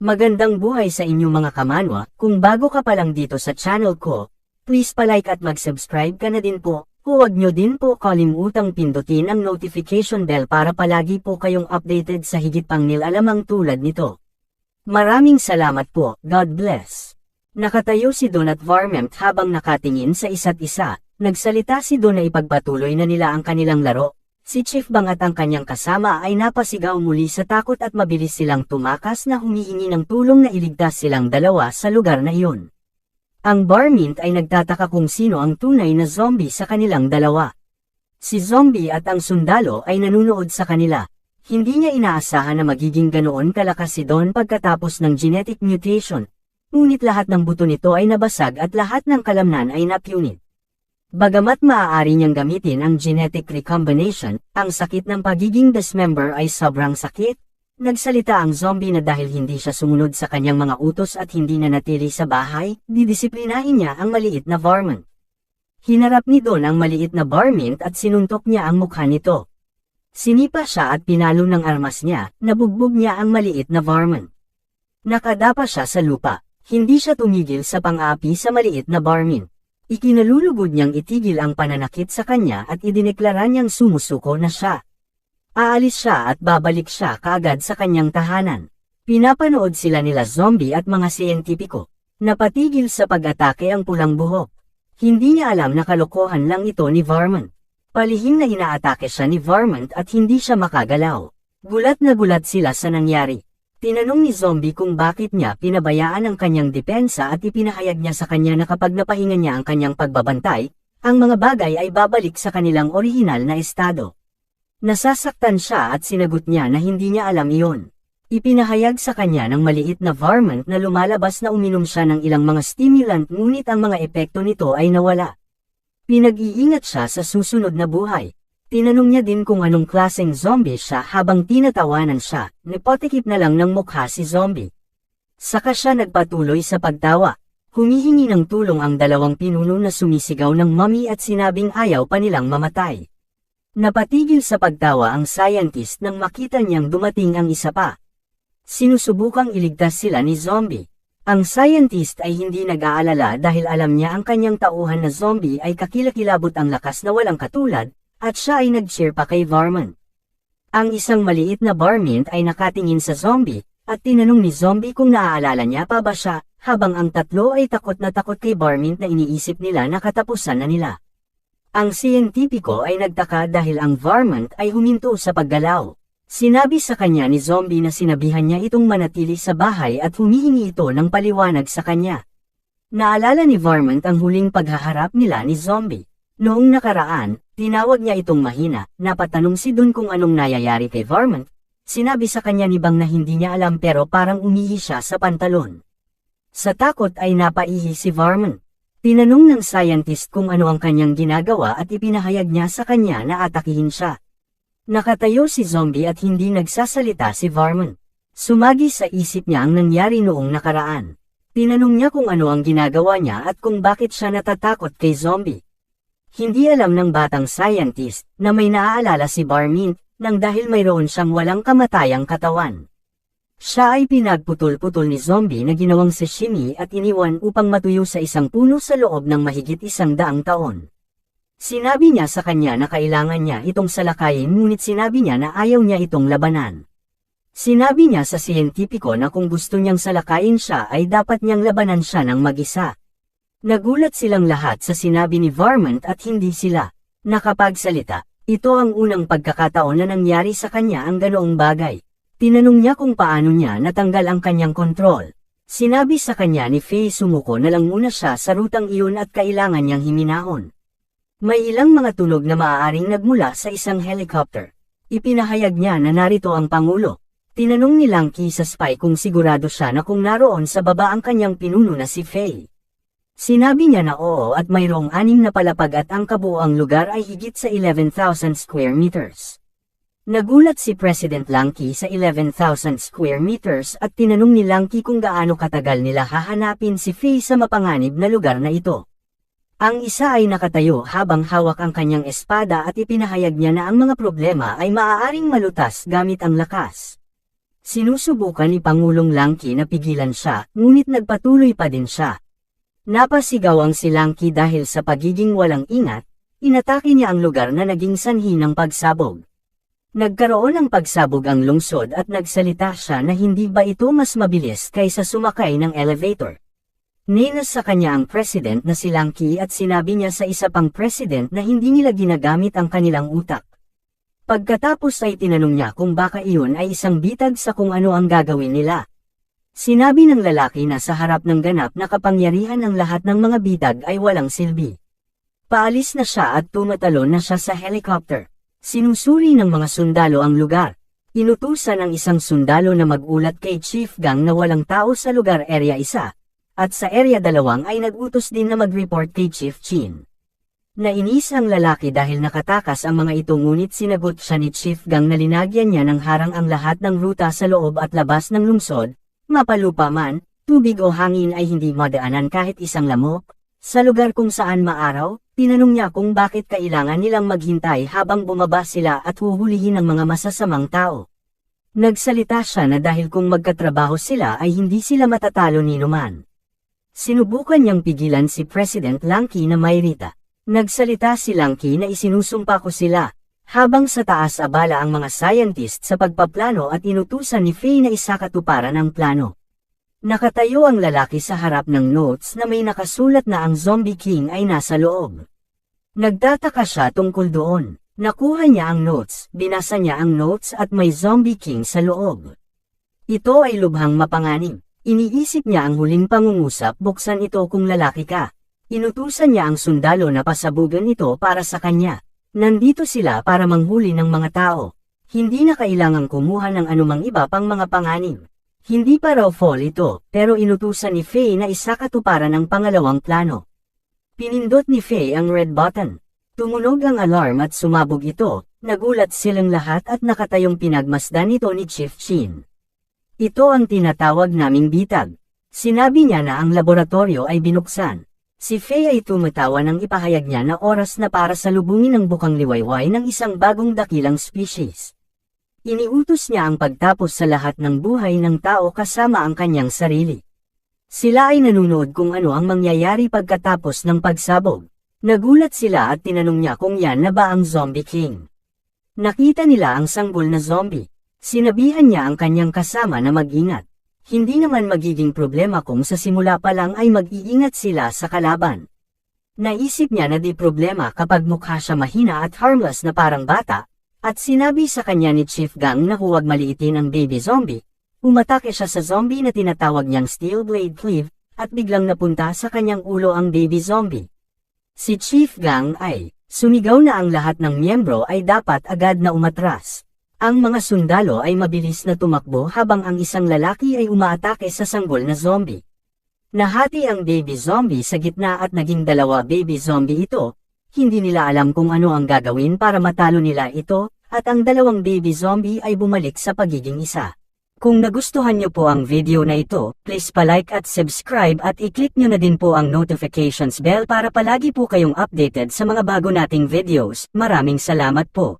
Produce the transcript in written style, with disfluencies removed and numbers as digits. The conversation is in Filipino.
Magandang buhay sa inyong mga kamanwa. Kung bago ka pa lang dito sa channel ko, please palike at mag-subscribe ka na din po. Huwag nyo din po kalimutang pindutin ang notification bell para palagi po kayong updated sa higit pang nilalamang tulad nito. Maraming salamat po. God bless. Nakatayo si Don at Varmint habang nakatingin sa isa't isa. Nagsalita si Don na ipagpatuloy na nila ang kanilang laro. Si Chief Bang at ang kanyang kasama ay napasigaw muli sa takot at mabilis silang tumakas na humihingi ng tulong na iligtas silang dalawa sa lugar na iyon. Ang Varmint ay nagtataka kung sino ang tunay na zombie sa kanilang dalawa. Si Zombie at ang sundalo ay nanunood sa kanila. Hindi niya inaasahan na magiging ganoon kalakas si Don pagkatapos ng genetic mutation. Ngunit lahat ng buto nito ay nabasag at lahat ng kalamnan ay napunit. Bagamat maaari niyang gamitin ang genetic recombination, ang sakit ng pagiging dismember ay sobrang sakit. Nagsalita ang zombie na dahil hindi siya sumunod sa kanyang mga utos at hindi nanatili sa bahay, didisiplinahin niya ang maliit na Varmint. Hinarap ni Don ang maliit na Varmint at sinuntok niya ang mukha nito. Sinipa siya at pinalo ng armas niya, nabugbog niya ang maliit na Varmint. Nakadapa siya sa lupa. Hindi siya tumigil sa pang-api sa maliit na Varmint. Ikinalulugod niyang itigil ang pananakit sa kanya at idineklara niyang sumusuko na siya. Aalis siya at babalik siya kaagad sa kanyang tahanan. Pinapanood sila nila zombie at mga siyentipiko. Napatigil sa pag-atake ang pulang buhok. Hindi niya alam na kalokohan lang ito ni Varmint. Palihim na inaatake siya ni Varmint at hindi siya makagalaw. Gulat na gulat sila sa nangyari. Tinanong ni Zombie kung bakit niya pinabayaan ang kanyang depensa at ipinahayag niya sa kanya na kapag napahinga niya ang kanyang pagbabantay, ang mga bagay ay babalik sa kanilang orihinal na estado. Nasasaktan siya at sinagot niya na hindi niya alam iyon. Ipinahayag sa kanya ng maliit na Varmint na lumalabas na uminom siya ng ilang mga stimulant ngunit ang mga epekto nito ay nawala. Pinag-iingat siya sa susunod na buhay. Tinanong niya din kung anong klaseng zombie siya habang tinatawanan siya, nipotikip na lang ng mukha si Zombie. Saka siya nagpatuloy sa pagtawa. Humihingi ng tulong ang dalawang pinuno na sumisigaw ng mommy at sinabing ayaw pa nilang mamatay. Napatigil sa pagtawa ang scientist nang makita niyang dumating ang isa pa. Sinusubukang iligtas sila ni Zombie. Ang scientist ay hindi nag-aalala dahil alam niya ang kanyang tauhan na zombie ay kakilakilabot ang lakas na walang katulad, at siya ay nag-cheer pa kay Varmint. Ang isang maliit na Varmint ay nakatingin sa zombie, at tinanong ni Zombie kung naaalala niya pa ba siya, habang ang tatlo ay takot na takot kay Varmint na iniisip nila na katapusan na nila. Ang siyentipiko ay nagtaka dahil ang Varmint ay huminto sa paggalaw. Sinabi sa kanya ni Zombie na sinabihan niya itong manatili sa bahay at humihingi ito ng paliwanag sa kanya. Naalala ni Varmint ang huling paghaharap nila ni Zombie. Noong nakaraan, tinawag niya itong mahina, napatanong si Don kung anong nangyayari kay Varmint. Sinabi sa kanya ni Bang na hindi niya alam pero parang umihi siya sa pantalon. Sa takot ay napaihi si Varmint. Tinanong ng scientist kung ano ang kanyang ginagawa at ipinahayag niya sa kanya na atakihin siya. Nakatayo si Zombie at hindi nagsasalita si Varmint. Sumagi sa isip niya ang nangyari noong nakaraan. Tinanong niya kung ano ang ginagawa niya at kung bakit siya natatakot kay Zombie. Hindi alam ng batang scientist na may naaalala si Varmint nang dahil mayroon siyang walang kamatayang katawan. Siya ay pinagputol-putol ni Zombie na ginawang sashimi at iniwan upang matuyo sa isang puno sa loob ng mahigit 100 taon. Sinabi niya sa kanya na kailangan niya itong salakayin ngunit sinabi niya na ayaw niya itong labanan. Sinabi niya sa siyentipiko na kung gusto niyang salakayin siya ay dapat niyang labanan siya ng mag-isa. Nagulat silang lahat sa sinabi ni Varmint at hindi sila nakapagsalita. Ito ang unang pagkakataon na nangyari sa kanya ang ganoong bagay. Tinanong niya kung paano niya natanggal ang kanyang kontrol. Sinabi sa kanya ni Faye sumuko na lang muna siya sa rutang iyon at kailangan niyang himinahon. May ilang mga tunog na maaaring nagmula sa isang helicopter. Ipinahayag niya na narito ang Pangulo. Tinanong ni Lanky sa spy kung sigurado siya na kung naroon sa baba ang kanyang pinuno na si Faye. Sinabi niya na oo at mayroong 6 na palapag at ang kabuoang lugar ay higit sa 11,000 square meters. Nagulat si President Lanky sa 11,000 square meters at tinanong ni Lanky kung gaano katagal nila hahanapin si Faye sa mapanganib na lugar na ito. Ang isa ay nakatayo habang hawak ang kanyang espada at ipinahayag niya na ang mga problema ay maaaring malutas gamit ang lakas. Sinusubukan ni Pangulong Langki na pigilan siya, ngunit nagpatuloy pa din siya. Napasigaw ang si Langki dahil sa pagiging walang ingat, inatake niya ang lugar na naging sanhi ng pagsabog. Nagkaroon ng pagsabog ang lungsod at nagsalita siya na hindi ba ito mas mabilis kaysa sumakay ng elevator. Ninas sa kanya ang president na si Langki at sinabi niya sa isa pang president na hindi nila ginagamit ang kanilang utak. Pagkatapos ay tinanong niya kung baka iyon ay isang bitag sa kung ano ang gagawin nila. Sinabi ng lalaki na sa harap ng ganap na kapangyarihan ng lahat ng mga bitag ay walang silbi. Paalis na siya at tumatalon na siya sa helicopter. Sinusuri ng mga sundalo ang lugar. Inutusan ang isang sundalo na magulat kay Chief Gang na walang tao sa lugar Area 1, at sa Area 2 ay nagutos din na mag-report kay Chief Chin. Nainis ang lalaki dahil nakatakas ang mga ito ngunit sinagot siya ni Chief Gang na linagyan niya ng harang ang lahat ng ruta sa loob at labas ng lungsod, mapalupa man, tubig o hangin ay hindi madaanan kahit isang lamok. Sa lugar kung saan maaraw, tinanong niya kung bakit kailangan nilang maghintay habang bumaba sila at huhulihin ng mga masasamang tao. Nagsalita siya na dahil kung magkatrabaho sila ay hindi sila matatalo ni numan. Sinubukan niyang pigilan si President Langki na mayrita. Nagsalita si Langki na isinusumpa ko sila, habang sa taas abala ang mga scientist sa pagpaplano at inutusan ni Faye na isakatuparan ang plano. Nakatayo ang lalaki sa harap ng notes na may nakasulat na ang Zombie King ay nasa loob. Nagtataka siya tungkol doon. Nakuha niya ang notes, binasa niya ang notes at may Zombie King sa loob. Ito ay lubhang mapanganib. Iniisip niya ang huling pangungusap, buksan ito kung lalaki ka. Inutusan niya ang sundalo na pasabugan ito para sa kanya. Nandito sila para manghuli ng mga tao. Hindi na kailangang kumuha ng anumang iba pang mga panganib. Hindi pa raw fall ito, pero inutusan ni Faye na isakatuparan ang pangalawang plano. Pinindot ni Faye ang red button. Tumunog ang alarm at sumabog ito. Nagulat silang lahat at nakatayong pinagmasdan ito ni Chief Chin. Ito ang tinatawag naming bitag. Sinabi niya na ang laboratorio ay binuksan. Si Faye ay tumatawa nang ipahayag niya na oras na para salubungin ang bukang liwayway ng isang bagong dakilang species. Iniutos niya ang pagtapos sa lahat ng buhay ng tao kasama ang kanyang sarili. Sila ay nanunood kung ano ang mangyayari pagkatapos ng pagsabog. Nagulat sila at tinanong niya kung yan na ba ang Zombie King. Nakita nila ang sanggol na zombie. Sinabihan niya ang kanyang kasama na mag-ingat. Hindi naman magiging problema kung sa simula pa lang ay mag-iingat sila sa kalaban. Naisip niya na di problema kapag mukha siya mahina at harmless na parang bata, at sinabi sa kanya ni Chief Gang na huwag maliitin ang baby zombie. Umatake siya sa zombie na tinatawag niyang Steel Blade Cleave, at biglang napunta sa kanyang ulo ang baby zombie. Si Chief Gang ay sumigaw na ang lahat ng miyembro ay dapat agad na umatras. Ang mga sundalo ay mabilis na tumakbo habang ang isang lalaki ay umaatake sa sanggol na zombie. Nahati ang baby zombie sa gitna at naging dalawa baby zombie ito. Hindi nila alam kung ano ang gagawin para matalo nila ito, at ang dalawang baby zombie ay bumalik sa pagiging isa. Kung nagustuhan niyo po ang video na ito, please palike at subscribe at i-click niyo na din po ang notifications bell para palagi po kayong updated sa mga bago nating videos. Maraming salamat po.